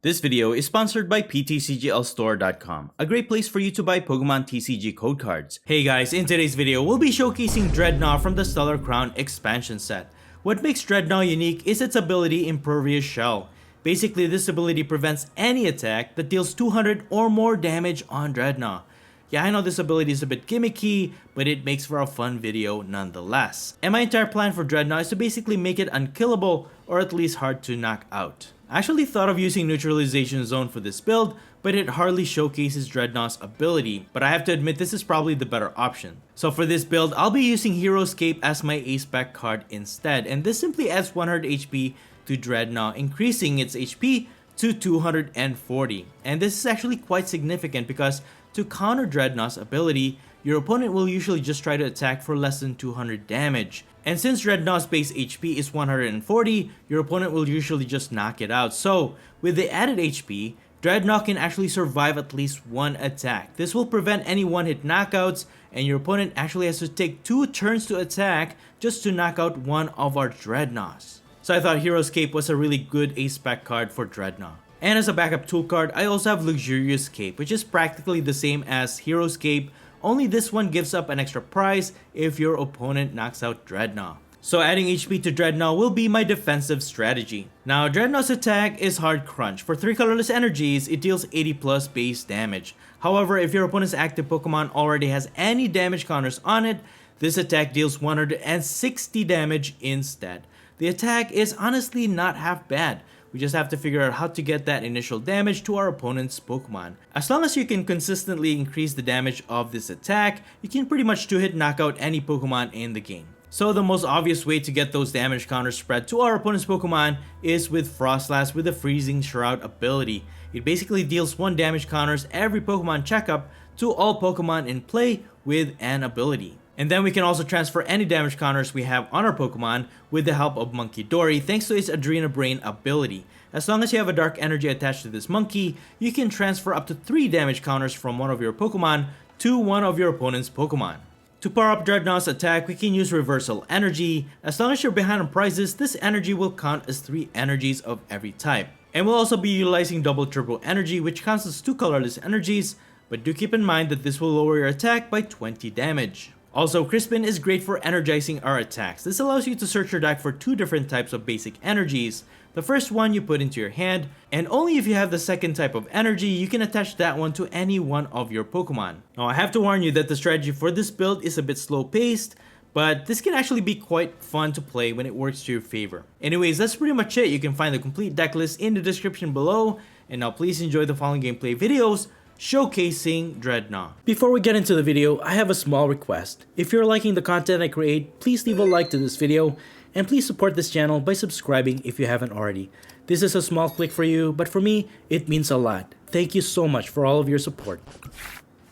This video is sponsored by PTCGLstore.com, a great place for you to buy Pokemon TCG code cards. Hey guys, in today's video, we'll be showcasing Drednaw from the Stellar Crown expansion set. What makes Drednaw unique is its ability Impervious Shell. Basically, this ability prevents any attack that deals 200 or more damage on Drednaw. Yeah, I know this ability is a bit gimmicky, but it makes for a fun video nonetheless. And my entire plan for Drednaw is to basically make it unkillable or at least hard to knock out. I actually thought of using Neutralization Zone for this build, but it hardly showcases Drednaw's ability, but I have to admit this is probably the better option. So for this build, I'll be using Heroescape as my ace-spec card instead, and this simply adds 100 HP to Drednaw, increasing its HP to 240. And this is actually quite significant because to counter Drednaw's ability, your opponent will usually just try to attack for less than 200 damage. And since Drednaw's base HP is 140, your opponent will usually just knock it out. So, with the added HP, Drednaw can actually survive at least one attack. This will prevent any one-hit knockouts, and your opponent actually has to take 2 turns to attack just to knock out one of our Drednaws. So I thought Heroescape was a really good ace-spec card for Drednaw. And as a backup tool card, I also have Luxurious Cape, which is practically the same as Heroescape, only this one gives up an extra prize if your opponent knocks out Drednaw. So adding HP to Drednaw will be my defensive strategy. Now Drednaw's attack is Hard Crunch. For 3 colorless energies, it deals 80 plus base damage. However, if your opponent's active Pokemon already has any damage counters on it, this attack deals 160 damage instead. The attack is honestly not half bad. We just have to figure out how to get that initial damage to our opponent's Pokemon. As long as you can consistently increase the damage of this attack, you can pretty much 2-hit knock out any Pokemon in the game. So the most obvious way to get those damage counters spread to our opponent's Pokemon is with Froslass with the Freezing Shroud ability. It basically deals 1 damage counters every Pokemon checkup to all Pokemon in play with an ability. And then we can also transfer any damage counters we have on our Pokemon with the help of Monkey Dory thanks to its Adrena Brain ability. As long as you have a Dark Energy attached to this monkey, you can transfer up to 3 damage counters from one of your Pokemon to one of your opponent's Pokemon. To power up Drednaw's attack, we can use Reversal Energy. As long as you're behind on prizes, this energy will count as 3 energies of every type. And we'll also be utilizing Double Turbo Energy, which counts as 2 colorless energies, but do keep in mind that this will lower your attack by 20 damage. Also, Crispin is great for energizing our attacks. This allows you to search your deck for 2 different types of basic energies. The first one you put into your hand, and only if you have the second type of energy, you can attach that one to any one of your Pokemon. Now I have to warn you that the strategy for this build is a bit slow paced, but this can actually be quite fun to play when it works to your favor. Anyways, that's pretty much it. You can find the complete deck list in the description below, and now please enjoy the following gameplay videos showcasing Drednaw. Before we get into the video, I have a small request. If you're liking the content I create, please leave a like to this video, and please support this channel by subscribing if you haven't already. This is a small click for you, but for me, it means a lot. Thank you so much for all of your support.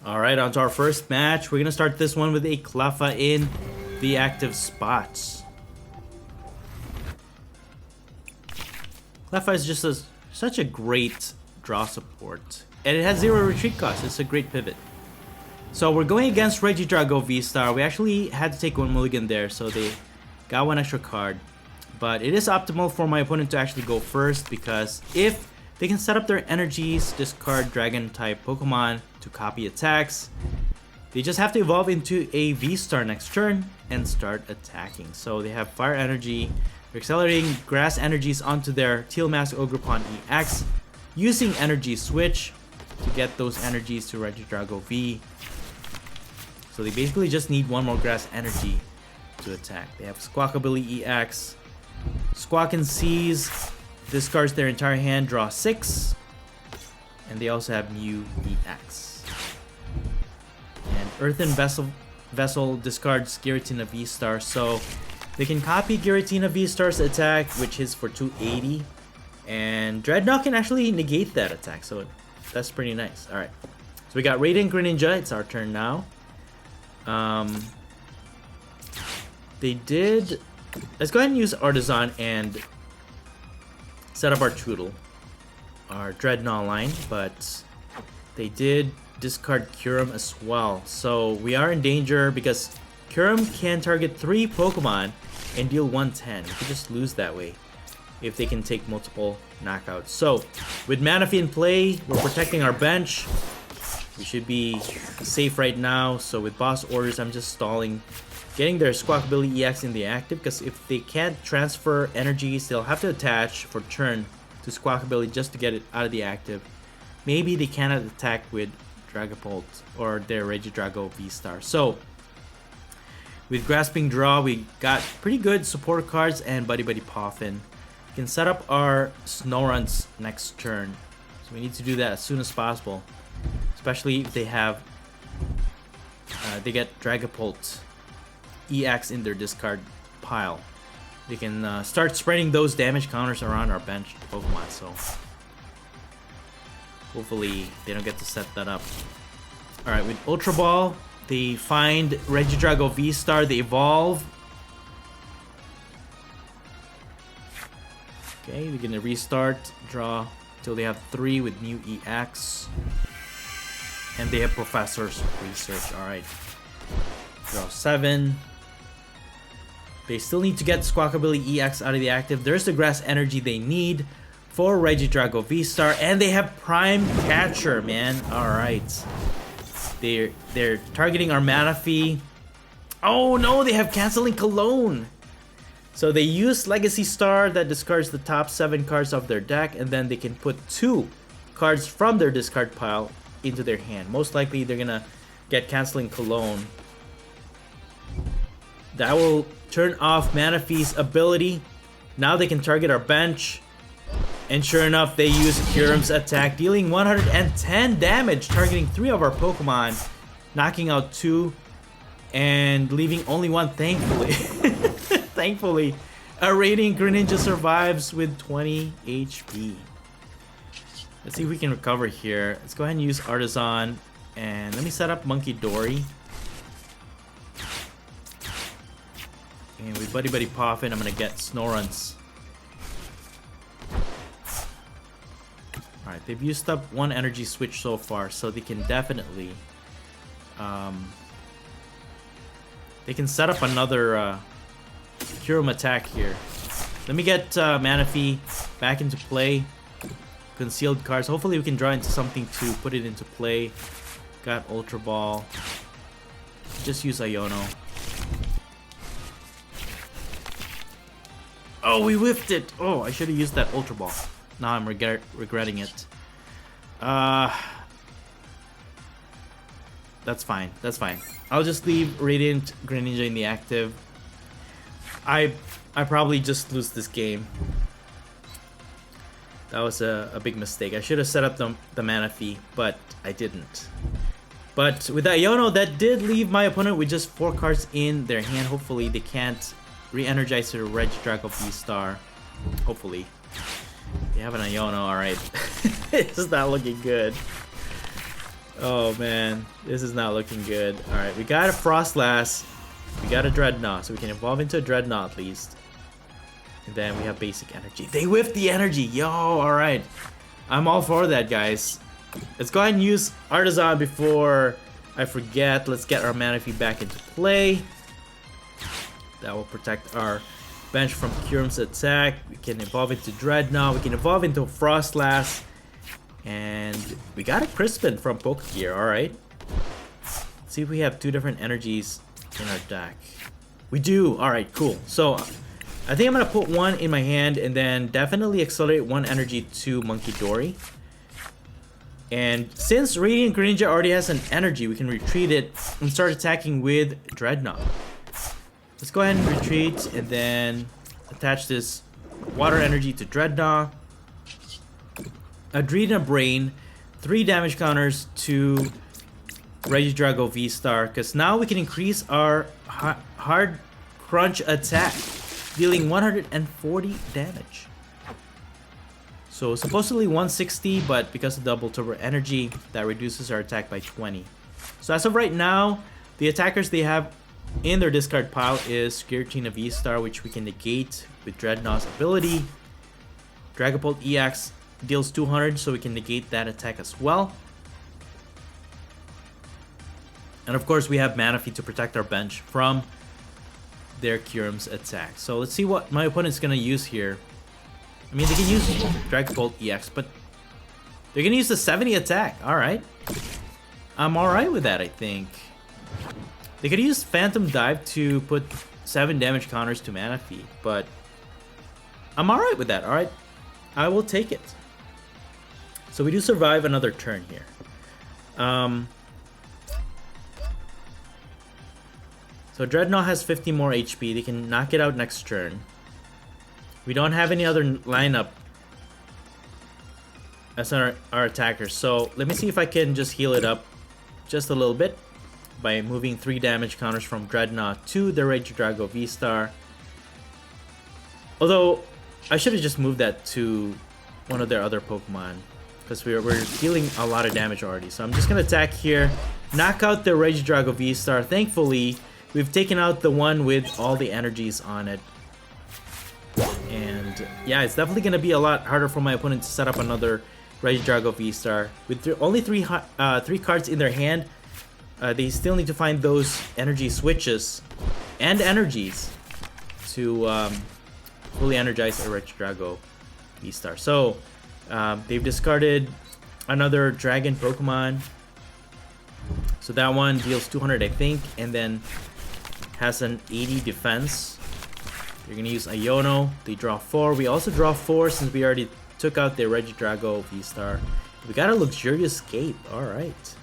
Alright, on to our first match. We're gonna start this one with a Cleffa in the active spots. Cleffa is just such a great draw support. And it has 0 retreat cost. It's a great pivot. So we're going against Regidrago VSTAR. We actually had to take 1 mulligan there, so they got 1 extra card. But it is optimal for my opponent to actually go first, because if they can set up their energies, discard Dragon type Pokemon to copy attacks, they just have to evolve into a VSTAR next turn and start attacking. So they have Fire Energy. They're accelerating Grass Energies onto their Teal Mask Ogerpon EX, using Energy Switch to get those energies to Regidrago V. So they basically just need 1 more Grass Energy to attack. They have Squawkabilly EX. Squawk and Seize discards their entire hand, draw 6. And they also have Mew EX. And Earthen Vessel discards Giratina VSTAR. So they can copy Giratina VSTAR's attack, which is for 280. And Drednaw can actually negate that attack, so that's pretty nice. Alright, so we got Radiant Greninja. It's our turn now. Let's go ahead and use Artisan and set up our Choodle, our Drednaw line, but they did discard Kyurem as well. So we are in danger because Kyurem can target 3 Pokemon and deal 110. We could just lose that way. if they can take multiple knockouts. So with Manaphy in play, we're protecting our bench. We should be safe right now. So with boss orders, I'm just stalling, getting their Squawkabilly EX in the active, because if they can't transfer energies, they'll have to attach for turn to Squawkabilly just to get it out of the active. Maybe they cannot attack with Dragapult or their Regidrago VSTAR. So with Grasping Draw, we got pretty good support cards and Buddy Buddy Poffin. We can set up our Snorunt's next turn. So we need to do that as soon as possible. Especially if they have, they get Dragapult EX in their discard pile. They can start spreading those damage counters around our bench Pokemon. So hopefully they don't get to set that up. Alright, with Ultra Ball, they find Regidrago VSTAR, they evolve. Okay, we're gonna restart, draw until they have 3 with new EX. And they have Professor's Research, alright. Draw 7. They still need to get Squawkabilly EX out of the active. There's the Grass Energy they need for Regidrago VSTAR. And they have Prime Catcher, man. Alright. They're targeting our Manaphy. Oh no, they have Canceling Cologne. So they use Legacy Star that discards the top 7 cards of their deck, and then they can put 2 cards from their discard pile into their hand. Most likely they're gonna get Canceling Cologne. That will turn off Manaphy's ability. Now they can target our bench. And sure enough, they use Kyurem's attack, dealing 110 damage, targeting 3 of our Pokemon, knocking out 2, and leaving only 1, thankfully. Thankfully, a Radiant Greninja survives with 20 HP. Let's see if we can recover here. Let's go ahead and use Artisan, and let me set up Monkey Dory. And with Buddy Buddy Poffin, I'm gonna get Snorunt's. Alright, they've used up 1 energy switch so far, so they can definitely they can set up another Kyurem attack here. Let me get Manaphy back into play. Concealed cards. Hopefully we can draw into something to put it into play. Got Ultra Ball. Just use Iono. Oh, we whiffed it! Oh, I should have used that Ultra Ball. Now I'm regretting it. That's fine. That's fine. I'll just leave Radiant Greninja in the active. I probably just lose this game. That was a big mistake. I should have set up the Manaphy, but I didn't. But with that Iono, that did leave my opponent with just 4 cards in their hand. Hopefully they can't re-energize their Regidrago VSTAR. Hopefully. They have an Iono, alright. This is not looking good. Oh man, this is not looking good. Alright, we got a Frostlass. We got a Drednaw, so we can evolve into a Drednaw at least. And then we have basic energy. They whiffed the energy! Yo, alright. I'm all for that, guys. Let's go ahead and use Artisan before I forget. Let's get our Manaphy back into play. That will protect our bench from Kyurem's attack. We can evolve into Drednaw. We can evolve into Frostlass. And we got a Crispin from Pokegear, alright. Let's see if we have 2 different energies in our deck. We do! Alright, cool. So, I think I'm gonna put 1 in my hand and then definitely accelerate 1 energy to Monkey Dory. And since Radiant Greninja already has an energy, we can retreat it and start attacking with Drednaw. Let's go ahead and retreat and then attach this water energy to Drednaw. Adrena Brain, 3 damage counters to Regidrago VSTAR, because now we can increase our hard crunch attack, dealing 140 damage. So supposedly 160, but because of double turbo energy, that reduces our attack by 20. So as of right now, the attackers they have in their discard pile is Giratina VSTAR, which we can negate with Drednaw's ability. Dragapult EX deals 200, so we can negate that attack as well. And of course, we have Manaphy to protect our bench from their Kyurem's attack. So let's see what my opponent's gonna use here. I mean, they can use Dragapult EX, but they're gonna use the 70 attack. Alright. I'm alright with that, I think. They could use Phantom Dive to put 7 damage counters to Mana Feed, but I'm alright with that, alright? I will take it. So we do survive another turn here. So Drednaw has 50 more HP. They can knock it out next turn. We don't have any other lineup as our attackers. So let me see if I can just heal it up just a little bit by moving 3 damage counters from Drednaw to the Regidrago VSTAR. Although I should have just moved that to one of their other Pokemon, because we're dealing a lot of damage already. So I'm just gonna attack here, knock out the Regidrago VSTAR. Thankfully, we've taken out the one with all the energies on it. And yeah, it's definitely gonna be a lot harder for my opponent to set up another Regidrago VSTAR. With only three cards in their hand, they still need to find those energy switches and energies to fully energize a Regidrago VSTAR. So they've discarded another Dragon Pokemon. So that one deals 200, I think, and then has an 80 defense. You're gonna use Iono. They draw 4. We also draw 4 since we already took out the Regidrago VSTAR. We got a Luxurious Cape. Alright.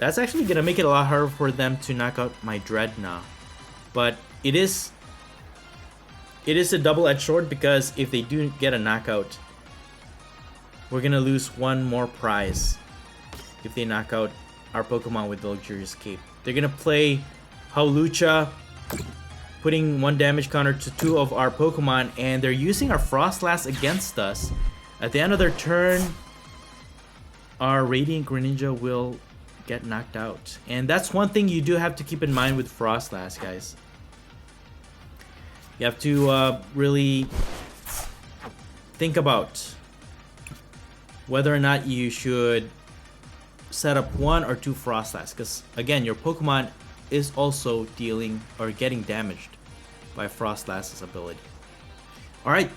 That's actually gonna make it a lot harder for them to knock out my Drednaw. But it is a double-edged sword, because if they do get a knockout, we're gonna lose one more prize if they knock out our Pokemon with the Luxurious Cape. They're gonna play Hawlucha, putting 1 damage counter to 2 of our Pokemon, and they're using our Frostlass against us. At the end of their turn, our Radiant Greninja will get knocked out. And that's one thing you do have to keep in mind with Frostlass, guys. You have to really think about whether or not you should set up 1 or 2 Frostlass, because again, your Pokemon is also dealing or getting damaged by Frostlass's ability. Alright,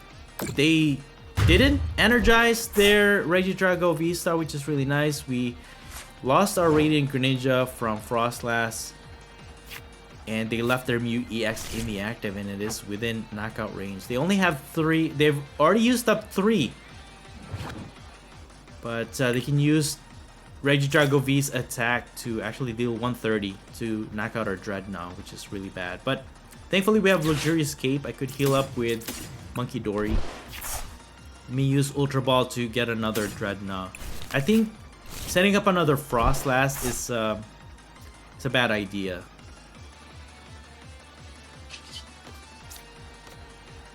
they didn't energize their Regidrago VSTAR, which is really nice. We lost our Radiant Greninja from Frostlass, and they left their Mew EX in the active, and it is within knockout range. They only have 3. They've already used up 3, but they can use Regidrago V's attack to actually deal 130 to knock out our Drednaw, which is really bad. But thankfully we have Luxurious Cape. I could heal up with Monkey Dory. Let me use Ultra Ball to get another Drednaw. I think setting up another Frostlass is it's a bad idea.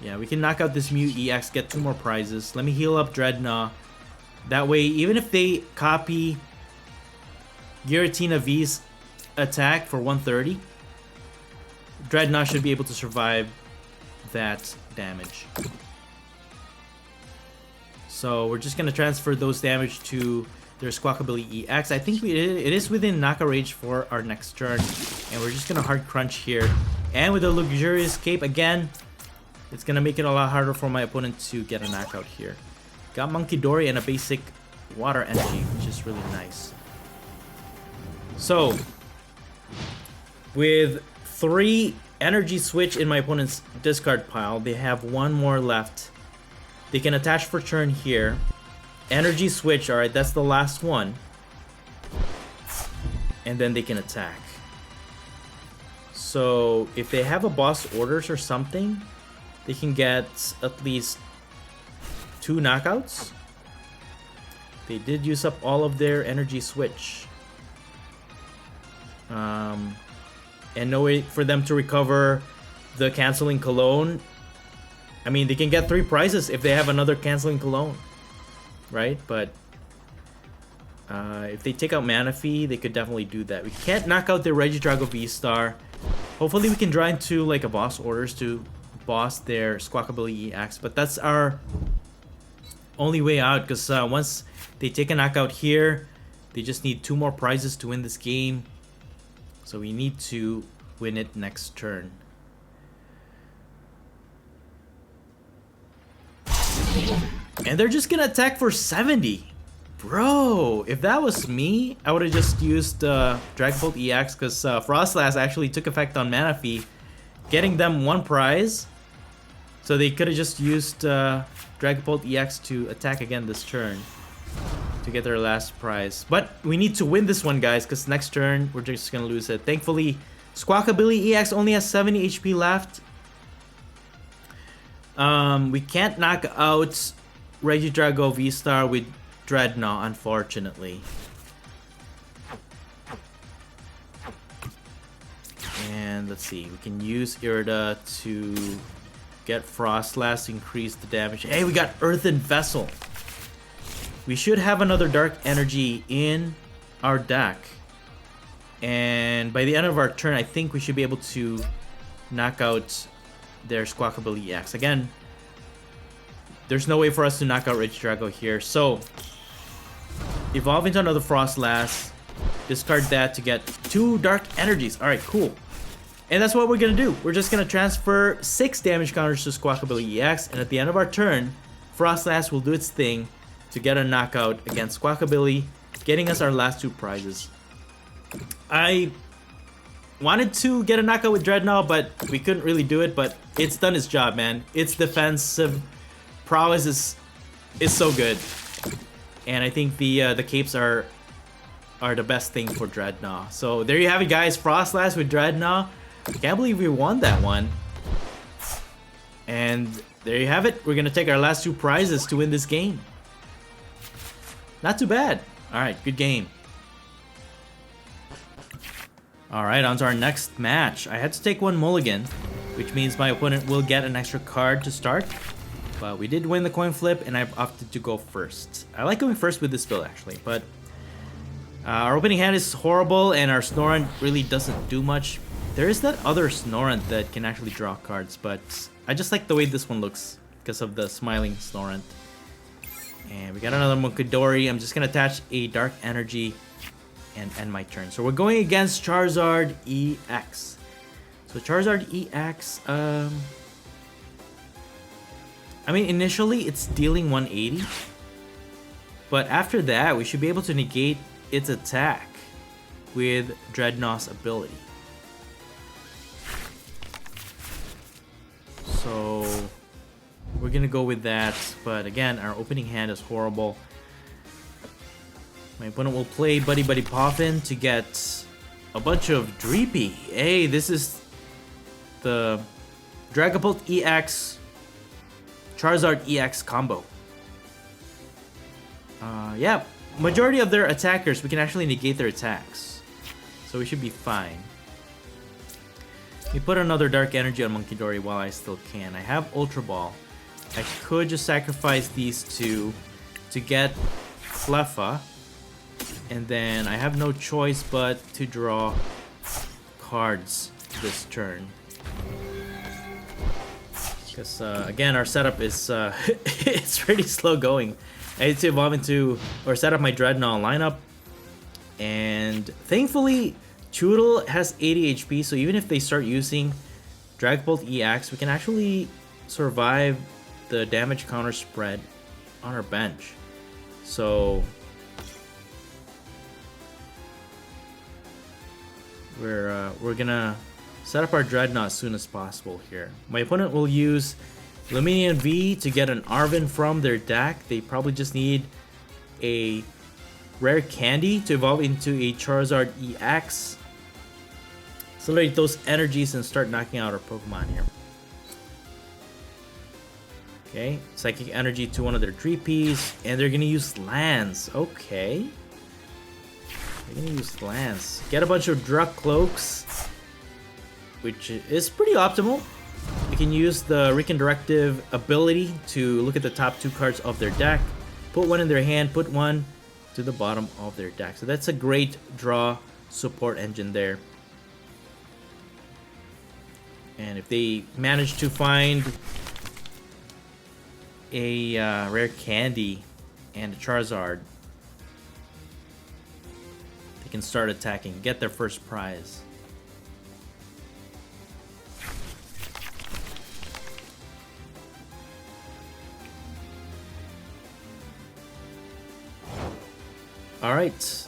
Yeah, we can knock out this Mew EX, get 2 more prizes. Let me heal up Drednaw. That way, even if they copy Giratina V's attack for 130, Drednaw should be able to survive that damage. So we're just gonna transfer those damage to their Squawkabilly EX. I think it is within knockout range for our next turn, and we're just gonna hard crunch here. And with the Luxurious Cape again, it's gonna make it a lot harder for my opponent to get a knockout here. Got Monkey Dory and a basic Water Energy, which is really nice. So, with 3 energy switch in my opponent's discard pile, they have 1 more left. They can attach for turn here. Energy switch, alright, that's the last one. And then they can attack. So, if they have a boss orders or something, they can get at least 2 knockouts. They did use up all of their energy switch. And no way for them to recover the Canceling Cologne. I mean, they can get 3 prizes if they have another Canceling Cologne, right? But if they take out Manaphy, they could definitely do that. We can't knock out the Regidrago VSTAR. Hopefully we can draw into like a boss orders to boss their Squawkabilly EX, but that's our only way out, because once they take a knockout here, they just need 2 more prizes to win this game. So we need to win it next turn. And they're just gonna attack for 70. Bro, if that was me, I would have just used Dragapult EX because Frostlass actually took effect on Manaphy, getting them one prize. So they could have just used Dragapult EX to attack again this turn to get their last prize. But we need to win this one, guys, because next turn we're just gonna lose it. Thankfully, Squawkabilly EX only has 70 HP left. We can't knock out Regidrago VSTAR with Drednaw, unfortunately. And let's see, we can use Irida to get Frostlass, increase the damage. Hey, we got Earthen Vessel. We should have another Dark Energy in our deck. And by the end of our turn, I think we should be able to knock out their Squawkabilly EX. Again, there's no way for us to knock out Regidrago here. So, evolve into another Frostlass. Discard that to get 2 Dark Energies. Alright, cool. And that's what we're going to do. We're just going to transfer 6 damage counters to Squawkabilly EX. And at the end of our turn, Frostlass will do its thing to get a knockout against Squawkabilly, getting us our last 2 prizes. I wanted to get a knockout with Drednaw, but we couldn't really do it. But it's done its job, man. Its defensive prowess is so good. And I think the capes are the best thing for Drednaw. So there you have it, guys. Frostlass with Drednaw. I can't believe we won that one. And there you have it. We're going to take our last 2 prizes to win this game. Not too bad. Alright, good game. Alright, on to our next match. I had to take 1 mulligan, which means my opponent will get an extra card to start. But we did win the coin flip, and I've opted to go first. I like going first with this build, actually, but our opening hand is horrible, and our Snorunt really doesn't do much. There is that other Snorunt that can actually draw cards, but I just like the way this one looks because of the smiling Snorunt. And we got another Munkidori. I'm just going to attach a Dark Energy and end my turn. So we're going against Charizard EX. So Charizard EX, I mean, initially it's dealing 180. But after that, we should be able to negate its attack with Drednaw's ability. So we're gonna go with that, but again, our opening hand is horrible. My opponent will play Buddy Buddy Poffin to get a bunch of Dreepy. Hey, this is the Dragapult EX Charizard EX combo. Yeah, majority of their attackers, we can actually negate their attacks. So we should be fine. Let me put another Dark Energy on Munkidori while I still can. I have Ultra Ball. I could just sacrifice these 2 to get Cleffa. And then I have no choice but to draw cards this turn. Because, again, our setup is it's pretty slow going. I need to evolve into, or set up my Drednaw lineup. And thankfully, Choodle has 80 HP, so even if they start using Dragapult EX, we can actually survive the damage counter spread on our bench. So we're gonna set up our Drednaw as soon as possible here. My opponent will use Luminian V to get an Arven from their deck. They probably just need a rare candy to evolve into a Charizard EX. Accelerate those energies and start knocking out our Pokemon here. Okay, Psychic Energy to one of their Dreepies, and they're gonna use Lance. Okay. They're gonna use Lance. Get a bunch of Druk Cloaks, which is pretty optimal. We can use the Recon Directive ability to look at the top 2 cards of their deck, put one in their hand, put one to the bottom of their deck. So that's a great draw support engine there. And if they manage to find a rare candy and a Charizard, they can start attacking, get their first prize. Alright.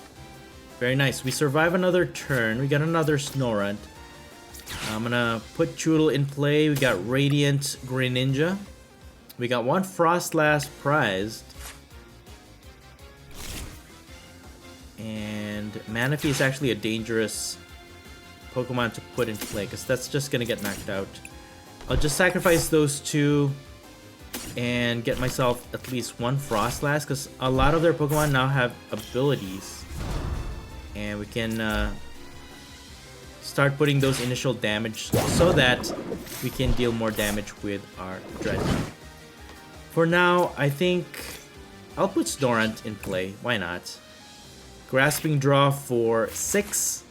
Very nice. We survive another turn. We got another Snorunt. I'm gonna put Choodle in play. We got Radiant Greninja. We got one Frostlass prized. And Manaphy is actually a dangerous Pokemon to put in play because that's just gonna get knocked out. I'll just sacrifice those two and get myself at least one Frostlass because a lot of their Pokemon now have abilities. And we can start putting those initial damage so that we can deal more damage with our Drednaw. For now, I think I'll put Snorunt in play. Why not? Grasping Draw for 6.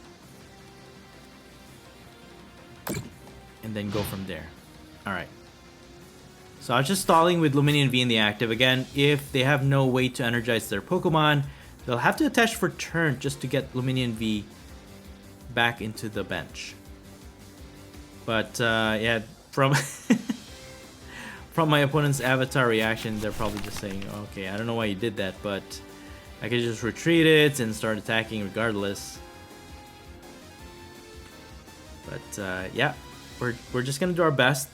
And then go from there. Alright. So I was just stalling with Lumineon V in the active. Again, if they have no way to energize their Pokemon, they'll have to attach for turn just to get Lumineon V back into the bench. But yeah, from from my opponent's avatar reaction, they're probably just saying, okay, I don't know why you did that, but I could just retreat it and start attacking regardless. But yeah, we're just gonna do our best.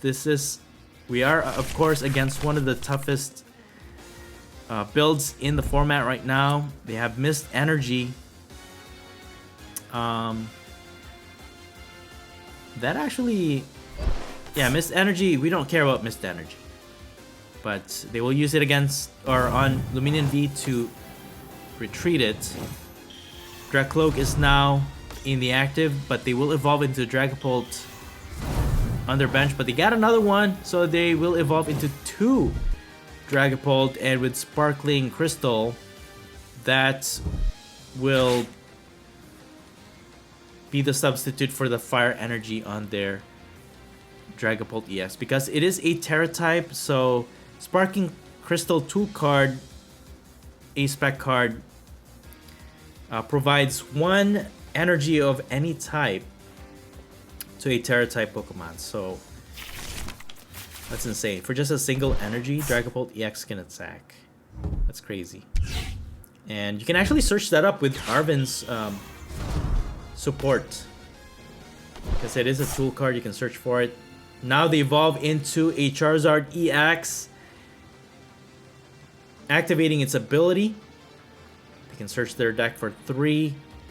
We are of course against one of the toughest builds in the format right now. They have Mist Energy. That actually, yeah, Mist Energy. We don't care about Mist Energy, but they will use it against or on Lumineon V to retreat it. Dracloak is now in the active, but they will evolve into Dragapult on their bench. But they got another one, so they will evolve into 2 Dragapult, and with Sparkling Crystal, that will be the substitute for the Fire Energy on their Dragapult EX, because it is a Terra type. So Sparkling Crystal tool card, a spec card, provides 1 energy of any type to a Terra type Pokemon. So that's insane. For just a single energy, Dragapult EX can attack. That's crazy. And you can actually search that up with Arven's support, because it is a tool card. You can search for it. Now they evolve into a Charizard EX, activating its ability. They can search their deck for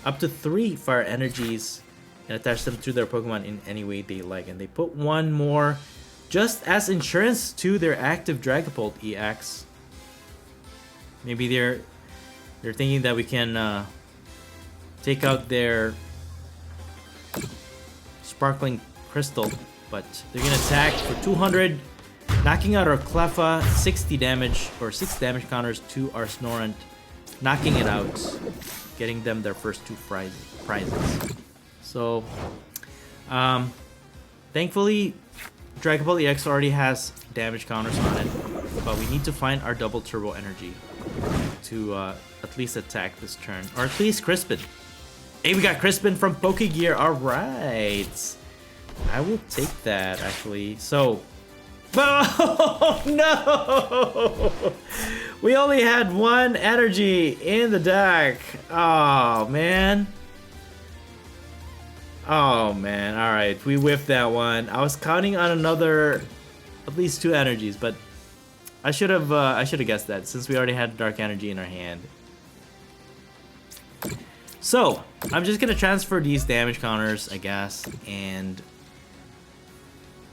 up to 3 Fire Energies and attach them to their Pokemon in any way they like. And they put 1 more just as insurance to their active Dragapult EX. Maybe they're thinking that we can take out their Sparkling Crystal, but they're gonna attack for 200, knocking out our Cleffa, 60 damage or 6 damage counters to our Snorunt, knocking it out, getting them their first 2 prizes. So, thankfully, Dragapult EX already has damage counters on it, but we need to find our double turbo energy to at least attack this turn, or at least Crispin. Hey, we got Crispin from Pokegear. All right, I will take that actually. So, oh no, we only had 1 energy in the deck. Oh man. Oh man, all right, we whiffed that one. I was counting on another, at least 2 energies, but I should have guessed that since we already had Dark Energy in our hand. So I'm just gonna transfer these damage counters, I guess, and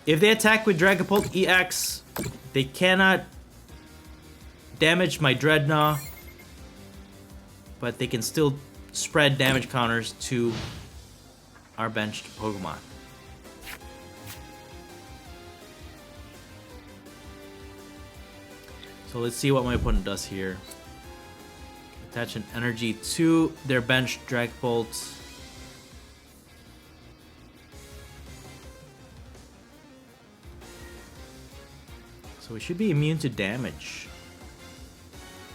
if they attack with Dragapult EX, they cannot damage my Drednaw, but they can still spread damage counters to our benched Pokemon. So let's see what my opponent does here. Attach an energy to their benched Dragapult. So we should be immune to damage.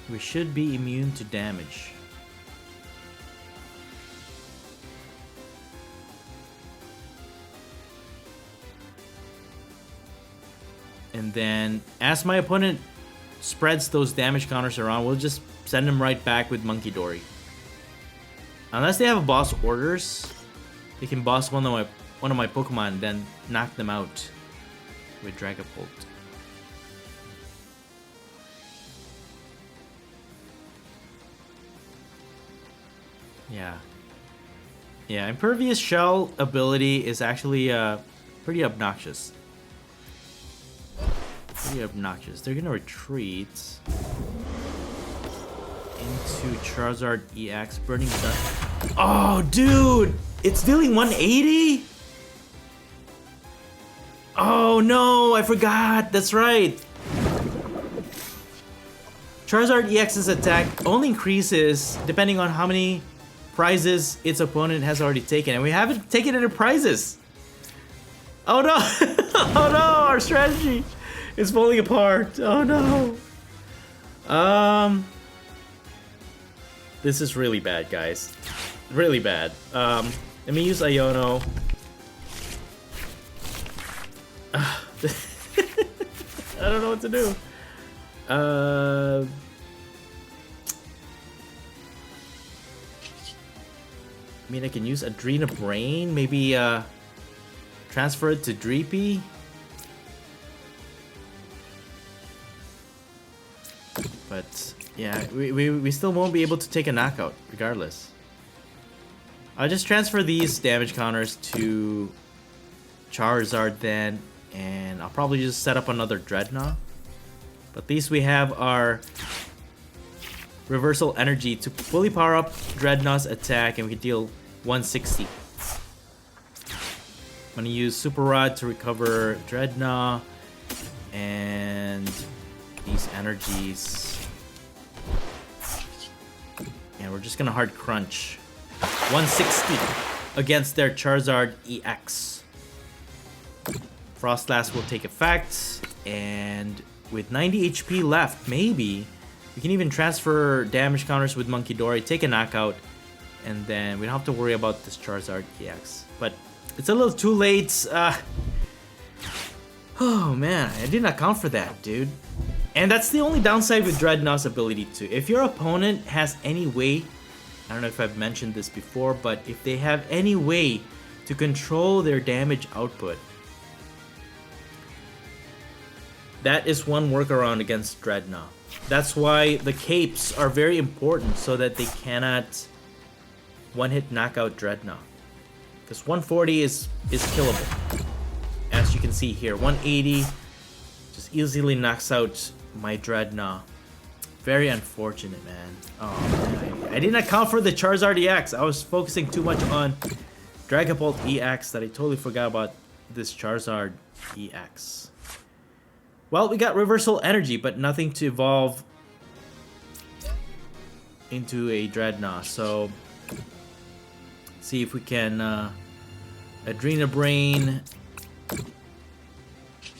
We should be immune to damage. And then, as my opponent spreads those damage counters around, we'll just send him right back with Monkey Dory. Unless they have boss orders, they can boss one of my Pokemon and then knock them out with Dragapult. Yeah, Impervious Shell ability is actually pretty obnoxious. They're gonna retreat into Charizard EX, Burning Sun. Oh, dude! It's dealing 180? Oh no, I forgot. That's right. Charizard EX's attack only increases depending on how many prizes its opponent has already taken, and we haven't taken any prizes. Oh no! Oh no! Our strategy is falling apart. Oh no! This is really bad, guys. Really bad. Let me use Iono. I don't know what to do. I mean, I can use Adrena Brain, maybe transfer it to Dreepy. But yeah, we still won't be able to take a knockout regardless. I'll just transfer these damage counters to Charizard then, and I'll probably just set up another Drednaw. But at least we have our Reversal Energy to fully power up Drednaw's attack, and we can deal 160. I'm gonna use Super Rod to recover Drednaw and these energies. And we're just gonna hard crunch 160 against their Charizard EX. Frostlass will take effect, and with 90 HP left, maybe we can even transfer damage counters with Monkey Dory, take a knockout, and then we don't have to worry about this Charizard EX. But it's a little too late. Oh man, I didn't account for that, dude. And that's the only downside with Drednaw's ability too. If your opponent has any way, I don't know if I've mentioned this before, but if they have any way to control their damage output, that is one workaround against Drednaw. That's why the capes are very important, so that they cannot one-hit knockout Drednaw. Because 140 is killable. As you can see here, 180 just easily knocks out my Drednaw. Very unfortunate, man. Oh man, I didn't account for the Charizard EX. I was focusing too much on Dragapult EX that I totally forgot about this Charizard EX. Well, we got Reversal Energy, but nothing to evolve into a Drednaw. So, see if we can Adrena Brain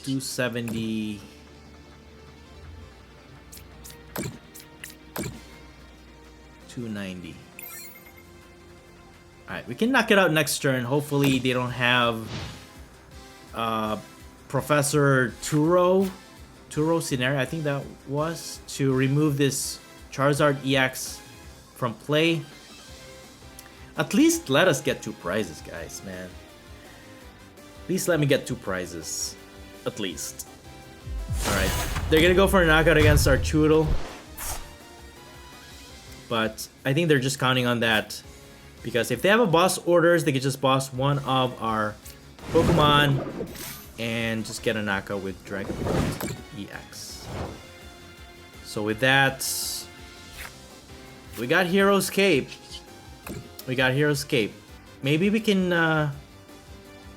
270. $290. Alright, we can knock it out next turn. Hopefully they don't have Professor Turo scenario, I think that was, to remove this Charizard EX from play. At least let us get 2 prizes, guys, man. At least let me get 2 prizes. At least. Alright, they're gonna go for a knockout against our Choodle. But I think they're just counting on that, because if they have a boss orders, they could just boss one of our Pokemon and just get a knockout with Dragapult EX. So with that, we got Hero's Cape. Maybe we can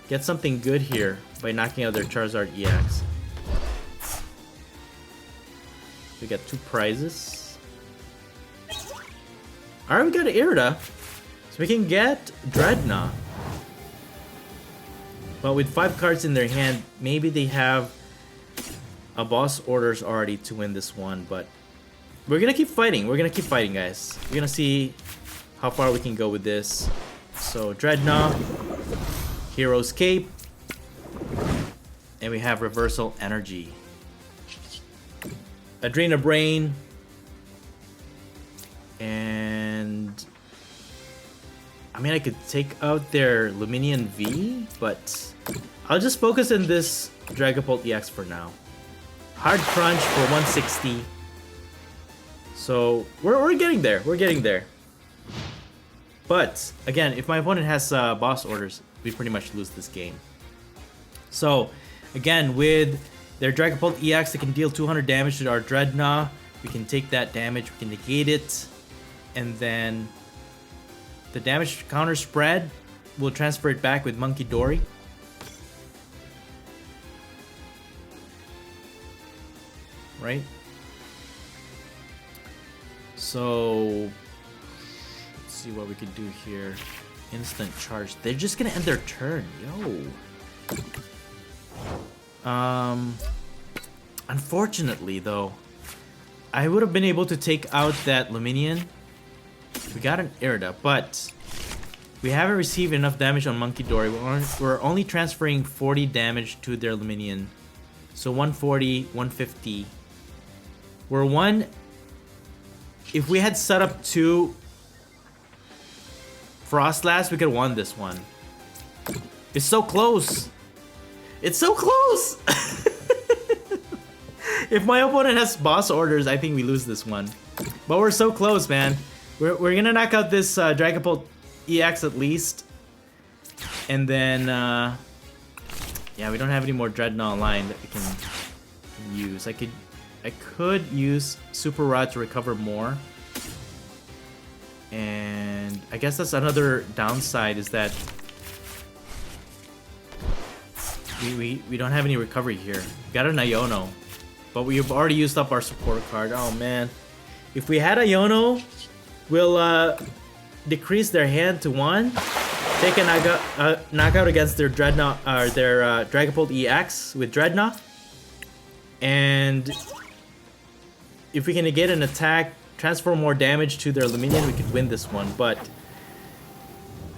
get something good here by knocking out their Charizard EX. We got 2 prizes. Alright, we got Irida, so we can get Drednaw. But with 5 cards in their hand, maybe they have a boss orders already to win this one. But we're gonna keep fighting. Guys. We're gonna see how far we can go with this. So Drednaw, Hero's Cape, and we have Reversal Energy. Adrena Brain, and I mean, I could take out their Luminion V, but I'll just focus on this Dragapult EX for now. Hard Crunch for 160. So we're getting there. We're getting there. But again, if my opponent has boss orders, we pretty much lose this game. So again, with their Dragapult EX, they can deal 200 damage to our Drednaw. We can take that damage, we can negate it, and then the damage counter spread, we'll transfer it back with Monkey Dory. Right? So let's see what we could do here. Instant charge. They're just gonna end their turn. Yo. Unfortunately though, I would have been able to take out that Luminion. We got an Irida, but we haven't received enough damage on Monkey Dory. We're only transferring 40 damage to their Luminion. So 140, 150. We're one. If we had set up 2 Frostlass, we could have won this one. It's so close. It's so close. If my opponent has boss orders, I think we lose this one. But we're so close, man. We're gonna knock out this Dragapult EX at least. And then, yeah, we don't have any more Drednaw online that we can use. I could use Super Rod to recover more. And I guess that's another downside, is that we don't have any recovery here. We got an Iono, but we've already used up our support card. Oh man. If we had Iono, we'll decrease their hand to 1. Take a knockout against their Drednaw, or their Dragapult EX with Drednaw. And if we can negate an attack, transfer more damage to their Luminion, we could win this one. But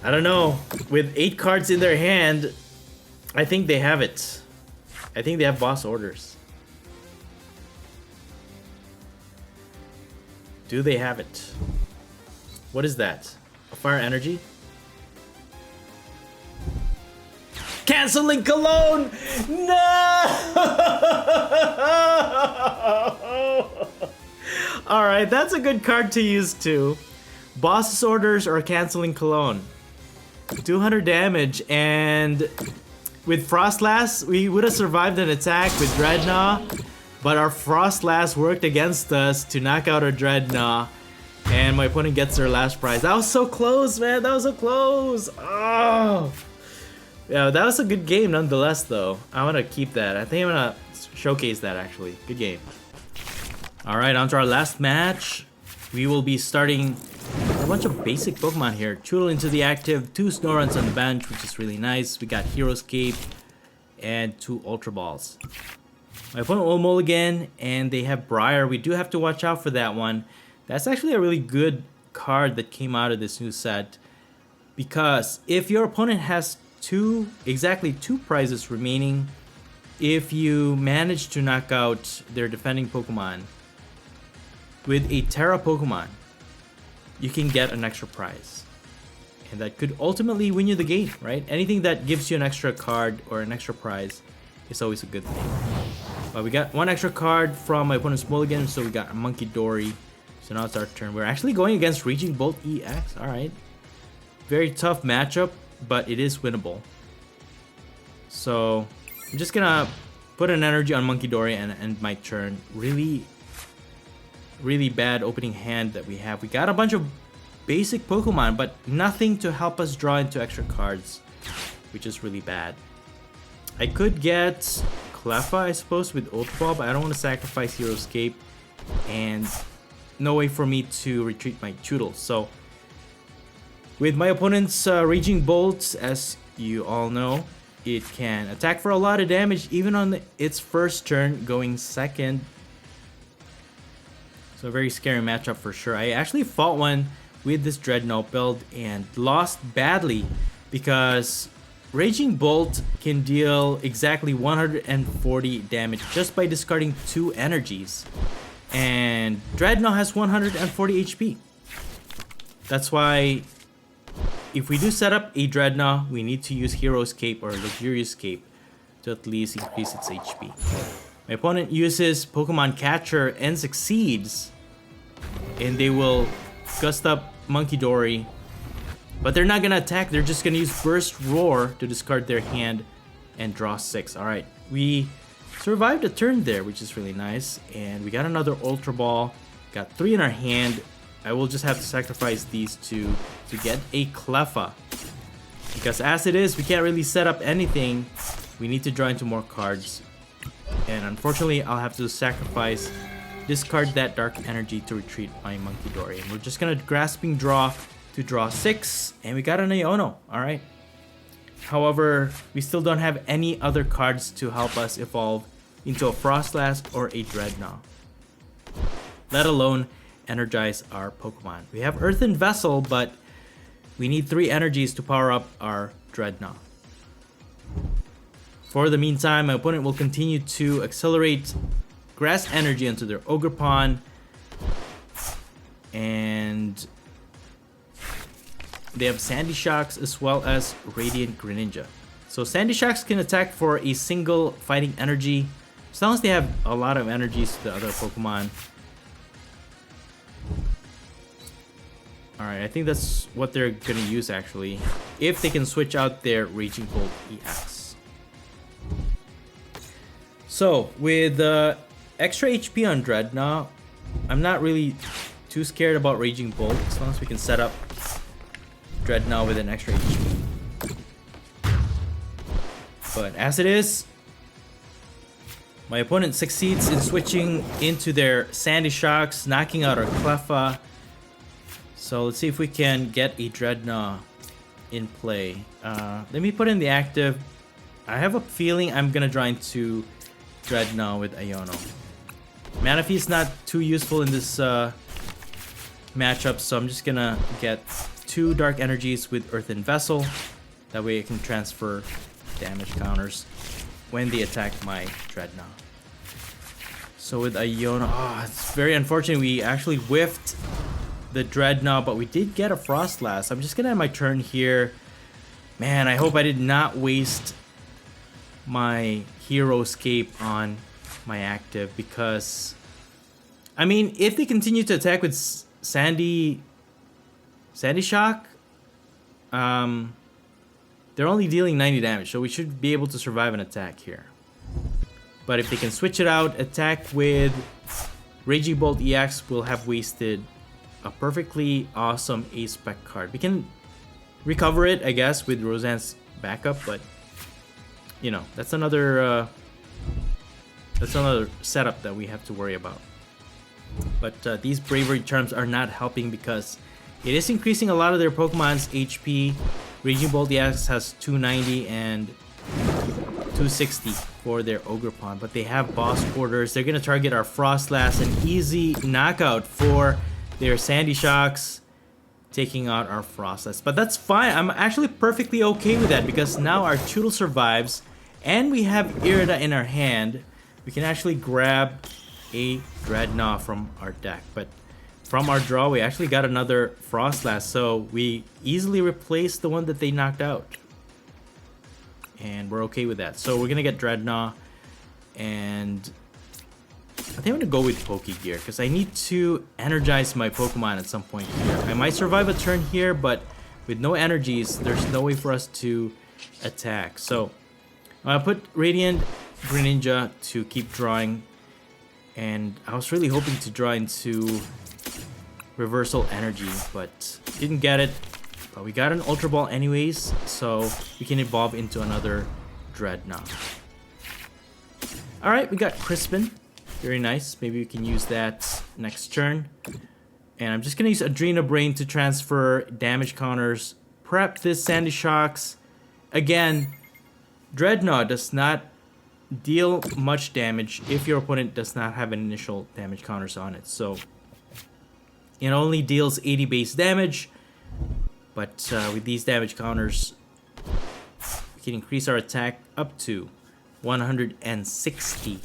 I don't know. With 8 cards in their hand, I think they have it. I think they have boss orders. Do they have it? What is that? A fire energy? Canceling Cologne! No! Alright, that's a good card to use too. Boss's orders or canceling Cologne. 200 damage, and with Frostlass, we would have survived an attack with Drednaw, but our Frostlass worked against us to knock out our Drednaw, and my opponent gets their last prize. That was so close, man. That was so close. Oh. Yeah, that was a good game nonetheless, though. I want to keep that. I think I'm going to showcase that, actually. Good game. Alright, on to our last match. We will be starting a bunch of basic Pokemon here. Choodle into the active, 2 Snoruns on the bench, which is really nice. We got Hero's Cape and 2 Ultra Balls. My opponent will mulligan, and they have Briar. We do have to watch out for that one. That's actually a really good card that came out of this new set, because if your opponent has exactly two prizes remaining, if you manage to knock out their defending Pokemon with a Terra Pokemon, you can get an extra prize. And that could ultimately win you the game, right? Anything that gives you an extra card or an extra prize is always a good thing. But we got 1 extra card from my opponent's mulligan, so we got a Monkey Dory. So now it's our turn. We're actually going against Raging Bolt EX. Alright. Very tough matchup, but it is winnable. So I'm just gonna put an energy on Monkey Dory and end my turn. Really bad opening hand that we have. We got a bunch of basic Pokemon, but nothing to help us draw into extra cards, which is really bad. I could get Cleffa, I suppose, with Ultra Ball, but I don't want to sacrifice Hero's Cape, and no way for me to retreat my Choodle. So with my opponent's Raging Bolt, as you all know, it can attack for a lot of damage even on its first turn, going second. So a very scary matchup for sure. I actually fought one with this Drednaw build and lost badly because Raging Bolt can deal exactly 140 damage just by discarding 2 energies. And Drednaw has 140 HP. That's why if we do set up a Drednaw, we need to use Hero's Cape or Luxurious Cape to at least increase its HP. My opponent uses Pokemon Catcher and succeeds, and they will gust up Monkey Dory, but they're not gonna attack. They're just gonna use Burst Roar to discard their hand and draw 6. Alright, we survived a turn there, which is really nice, and we got another Ultra Ball. Got 3 in our hand. I will just have to sacrifice these 2 to get a Cleffa, because as it is, we can't really set up anything. We need to draw into more cards, and unfortunately I'll have to sacrifice, discard that Dark Energy to retreat my Monkey Dory, and we're just gonna Grasping Draw to draw 6, and we got an Iono. Alright. However, we still don't have any other cards to help us evolve into a Frostlass or a Drednaw, let alone energize our Pokemon. We have Earthen Vessel, but we need 3 energies to power up our Drednaw. For the meantime, my opponent will continue to accelerate Grass Energy into their Ogerpon, and they have Sandy Shocks as well as Radiant Greninja. So Sandy Shocks can attack for a single fighting energy, as long as they have a lot of energies to the other Pokemon. Alright, I think that's what they're gonna use actually, if they can switch out their Raging Bolt EX. So, with extra HP on Drednaw, I'm not really too scared about Raging Bolt, as long as we can set up Drednaw with an extra HP. But as it is, my opponent succeeds in switching into their Sandy Shocks, knocking out our Cleffa. So let's see if we can get a Drednaw in play. Let me put in the active. I have a feeling I'm gonna draw into Drednaw with Iono. Manaphy is not too useful in this matchup, so I'm just gonna get 2 Dark Energies with Earthen Vessel. That way I can transfer damage counters when they attack my Drednaw. So with Iono, it's very unfortunate we actually whiffed the Drednaw, but we did get a Frostlass. I'm just gonna end my turn here. Man, I hope I did not waste my Hero's Cape on my active, because I mean, if they continue to attack with Sandy Shock, they're only dealing 90 damage, so we should be able to survive an attack here. But if they can switch it out, attack with Raging Bolt EX, we'll have wasted a perfectly awesome A-Spec card. We can recover it, I guess, with Roseanne's backup, but you know, that's another setup that we have to worry about. But these Bravery Charms are not helping because it is increasing a lot of their Pokemon's HP. Raging Bolt EX has 290 and 260 for their Ogerpon, but they have Boss Quarters. They're gonna target our Frostlass, an easy knockout for their Sandy Shocks, taking out our Frostlass. But that's fine. I'm actually perfectly okay with that, because now our Choodle survives and we have Irida in our hand. We can actually grab a Drednaw from our deck, but from our draw we actually got another Frostlass, so we easily replaced the one that they knocked out, and we're okay with that. So we're gonna get Drednaw, and I think I'm gonna go with Pokegear because I need to energize my Pokemon at some point here. I might survive a turn here, but with no energies, there's no way for us to attack. So I'll put Radiant Greninja to keep drawing, and I was really hoping to draw into Reversal Energy, but didn't get it. But we got an Ultra Ball anyways, so we can evolve into another Drednaw. Alright, we got Crispin. Very nice. Maybe we can use that next turn. And I'm just going to use Adrena Brain to transfer damage counters. Prep this Sandy Shocks. Again, Drednaw does not deal much damage if your opponent does not have an initial damage counters on it. So it only deals 80 base damage, but with these damage counters, we can increase our attack up to 160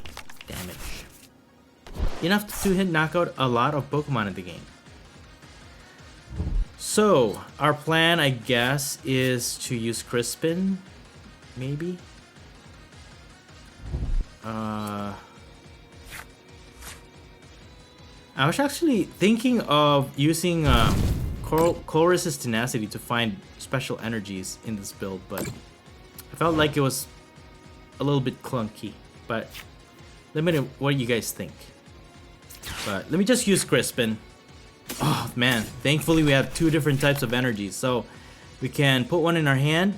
damage. Enough to hit knockout a lot of Pokemon in the game. So our plan, I guess, is to use Crispin, maybe. I was actually thinking of using Chorus's Tenacity to find special energies in this build, but I felt like it was a little bit clunky. But let me know what you guys think. But let me just use Crispin. Oh man, thankfully we have 2 different types of energies, so we can put one in our hand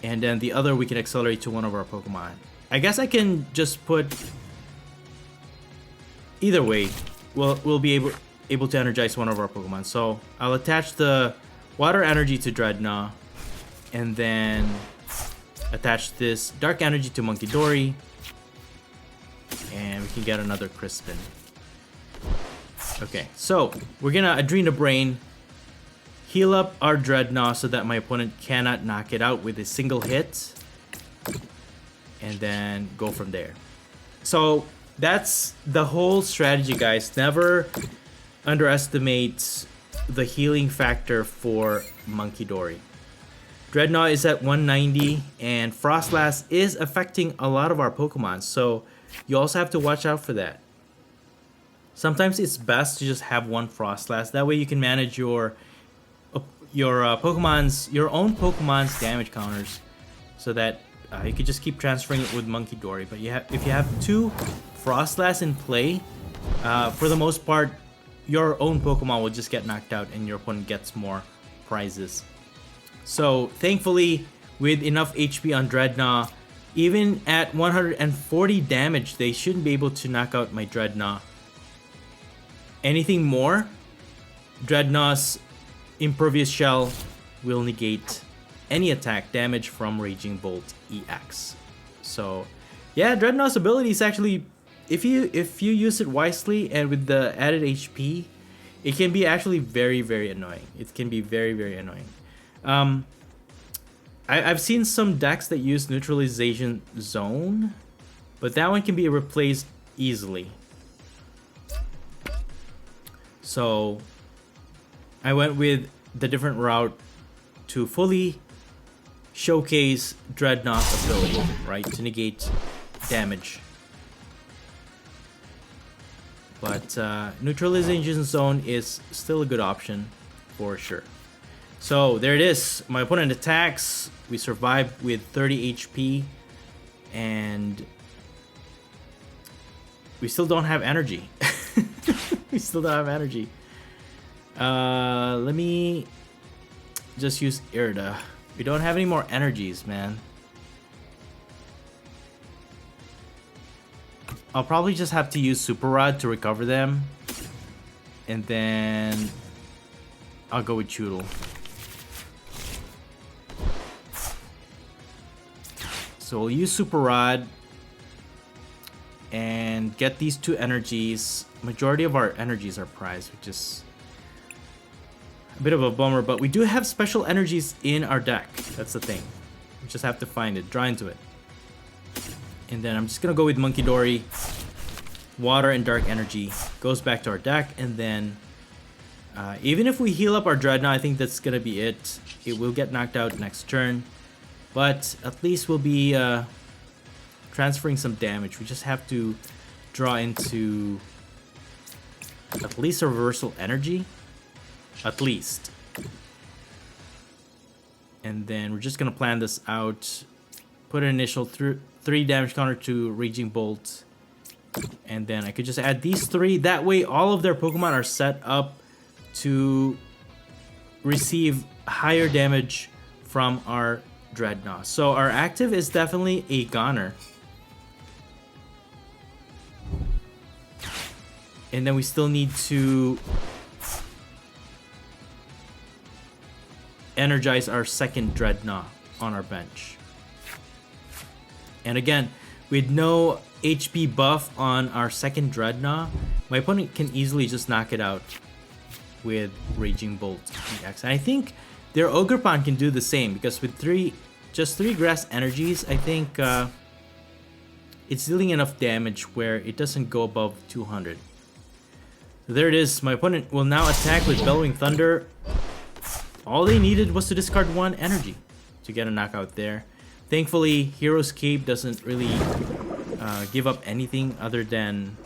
and then the other we can accelerate to one of our Pokemon. I guess I can just put either way. We'll be able to energize one of our Pokemon. So I'll attach the water energy to Drednaw and then attach this dark energy to Munkidori, and we can get another Crispin. Okay, so we're gonna Adrena Brain, heal up our Drednaw so that my opponent cannot knock it out with a single hit, and then go from there. So that's the whole strategy, guys. Never underestimate the healing factor for Munkidori. Drednaw is at 190, and Frostlass is affecting a lot of our Pokemon, so you also have to watch out for that. Sometimes it's best to just have one Frostlass. That way you can manage your own Pokemon's damage counters, so that you can just keep transferring it with Munkidori. But if you have 2 Frostlass in play, for the most part, your own Pokemon will just get knocked out and your opponent gets more prizes. So thankfully, with enough HP on Drednaw, even at 140 damage, they shouldn't be able to knock out my Drednaw. Anything more, Drednaw's Impervious Shell will negate any attack damage from Raging Bolt EX. So yeah, Drednaw's ability is actually, if you use it wisely and with the added HP, it can be actually very, very annoying. It can be very, very annoying. I've seen some decks that use Neutralization Zone, but that one can be replaced easily. So I went with the different route to fully showcase Drednaw's ability, right, to negate damage. But Neutralization Zone is still a good option for sure. So there it is. My opponent attacks. We survived with 30 HP, and we still don't have energy. We still don't have energy. Let me just use Irida. We don't have any more energies, man. I'll probably just have to use Super Rod to recover them, and then I'll go with Choodle. So we'll use Super Rod and get these 2 energies. Majority of our energies are prized, which is a bit of a bummer, but we do have special energies in our deck. That's the thing. We just have to find it, draw into it. And then I'm just gonna go with Munkidori. Water and Dark Energy goes back to our deck, and then even if we heal up our Drednaw, I think that's gonna be it. It will get knocked out next turn, but at least we'll be transferring some damage. We just have to draw into at least a reversal energy, at least. And then we're just gonna plan this out. Put an initial 3 damage counter to Raging Bolt, and then I could just add these 3. That way all of their Pokemon are set up to receive higher damage from our Drednaw. So our active is definitely a goner. And then we still need to energize our second Drednaw on our bench. And again, with no HP buff on our second Drednaw, my opponent can easily just knock it out with Raging Bolt EX. And I think their Ogerpon can do the same, because with just 3 grass energies, I think it's dealing enough damage where it doesn't go above 200. There it is. My opponent will now attack with Bellowing Thunder. All they needed was to discard 1 energy to get a knockout there. Thankfully, Hero's Cape doesn't really give up anything other than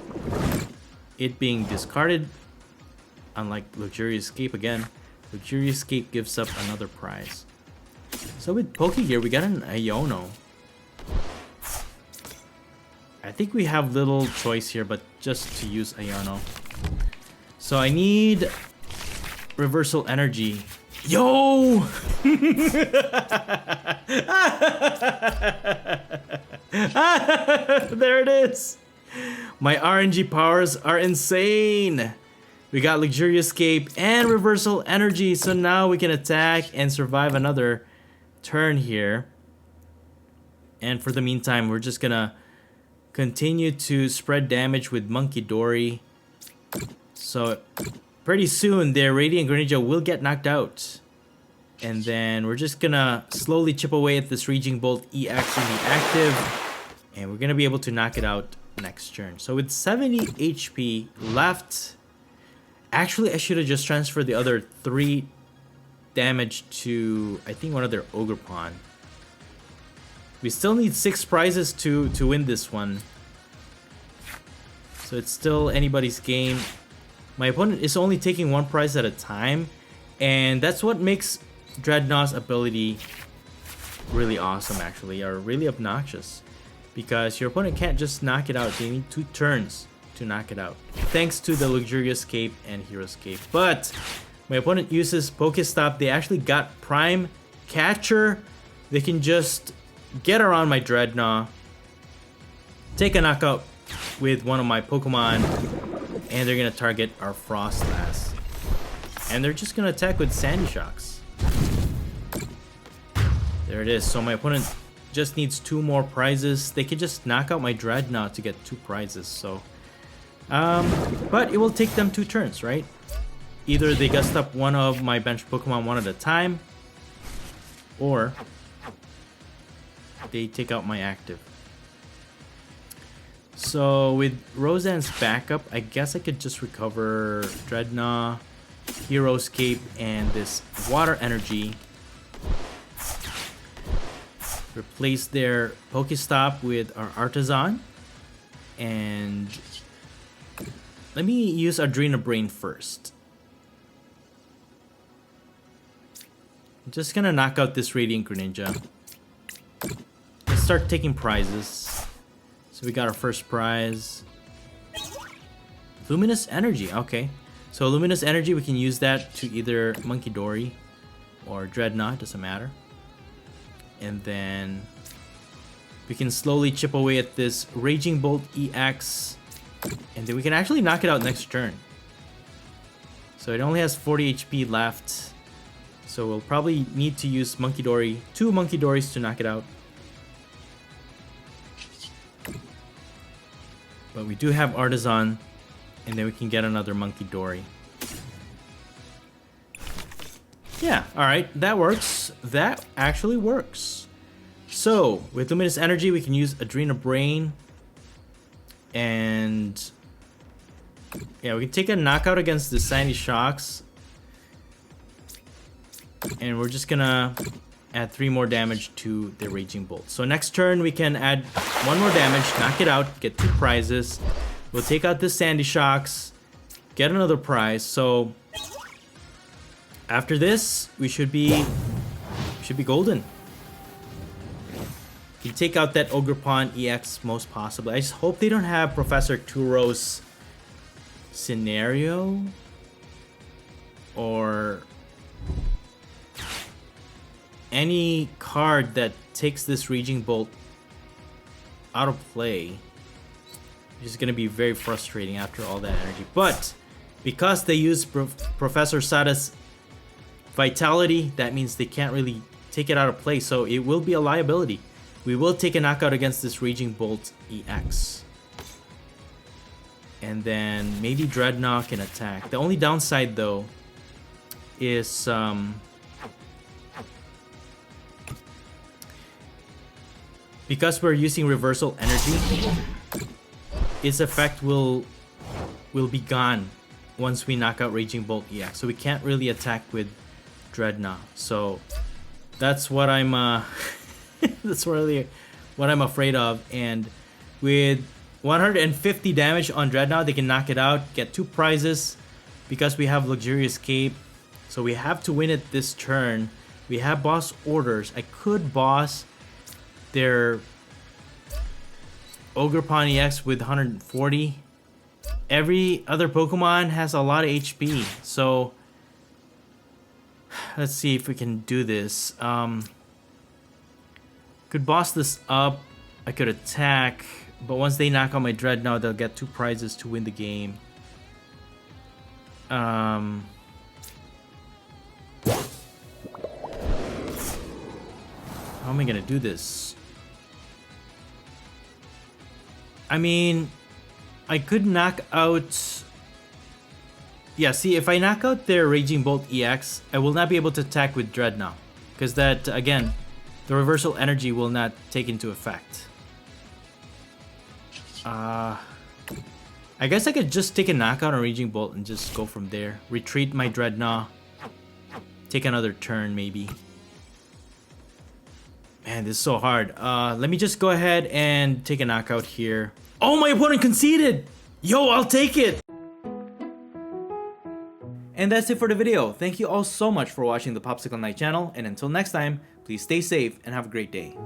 it being discarded. Unlike Luxurious Cape again. Luxurious Cape gives up another prize. So with Pokegear, we got an Iono. I think we have little choice here, but just to use Iono. So I need Reversal Energy. Yo! There it is. My RNG powers are insane. We got Luxurious Cape and Reversal Energy, so now we can attack and survive another turn here. And for the meantime, we're just gonna continue to spread damage with Monkey Dory. So pretty soon their Radiant Greninja will get knocked out. And then we're just gonna slowly chip away at this Raging Bolt EX in the active. And we're gonna be able to knock it out next turn. So with 70 HP left, actually I should have just transferred the other 3 damage to, I think, one of their Ogerpon. We still need 6 prizes to win this one. So it's still anybody's game. My opponent is only taking 1 prize at a time. And that's what makes Drednaw's ability really awesome, actually, or really obnoxious. Because your opponent can't just knock it out. They need 2 turns to knock it out. Thanks to the Luxurious Cape and Hero's Cape. But my opponent uses Pokestop. They actually got Prime Catcher. They can just get around my Drednaw, take a knockout with one of my Pokemon, and they're gonna target our Frostlass. And they're just gonna attack with Sandy Shocks. There it is. So my opponent just needs 2 more prizes. They can just knock out my Drednaw to get 2 prizes. So, but it will take them 2 turns, right? Either they gust up one of my bench Pokemon one at a time, or they take out my active. So with Roseanne's backup, I guess I could just recover Drednaw, Hero's Cape, and this Water Energy. Replace their Pokestop with our Artisan. And let me use Adrenabrain first. I'm just gonna knock out this Radiant Greninja. Let's start taking prizes. So we got our first prize. Luminous Energy, okay. So Luminous Energy, we can use that to either Monkey Dory or Drednaw, doesn't matter. And then we can slowly chip away at this Raging Bolt EX. And then we can actually knock it out next turn. So it only has 40 HP left. So we'll probably need to use Monkey Dory, 2 Monkey Dories to knock it out. But we do have Artisan, and then we can get another Monkey Dory. Yeah, alright, that works. That actually works. So, with Luminous Energy, we can use Adrenabrain. And yeah, we can take a knockout against the Sandy Shocks. And we're just gonna add 3 more damage to the Raging Bolt. So next turn, we can add 1 more damage, knock it out, get 2 prizes. We'll take out the Sandy Shocks, get another prize. So after this, we should be golden. You can take out that Ogerpon EX most possibly. I just hope they don't have Professor Turo's scenario or any card that takes this Raging Bolt out of play. It's gonna be very frustrating after all that energy. But because they use Professor Sada's Vitality, that means they can't really take it out of play, so it will be a liability. We will take a knockout against this Raging Bolt EX. And then maybe Drednaw can attack. The only downside though is because we're using Reversal Energy, its effect will be gone once we knock out Raging Bolt EX. So we can't really attack with Drednaw. So that's what I'm that's really what I'm afraid of. And with 150 damage on Drednaw, they can knock it out, get 2 prizes because we have Luxurious Cape. So we have to win it this turn. We have boss orders. I could boss their Ogerpon EX with 140. Every other Pokemon has a lot of HP. So let's see if we can do this. Could boss this up. I could attack. But once they knock out my Drednaw, they'll get 2 prizes to win the game. How am I gonna do this? I mean, I could knock out... Yeah, see, if I knock out their Raging Bolt EX, I will not be able to attack with Drednaw. Because that, again, the reversal energy will not take into effect. I guess I could just take a knockout on Raging Bolt and just go from there. Retreat my Drednaw. Take another turn, maybe. Man, this is so hard. Let me just go ahead and take a knockout here. Oh, my opponent conceded! Yo, I'll take it! And that's it for the video. Thank you all so much for watching the Popsicleknight channel. And until next time, please stay safe and have a great day.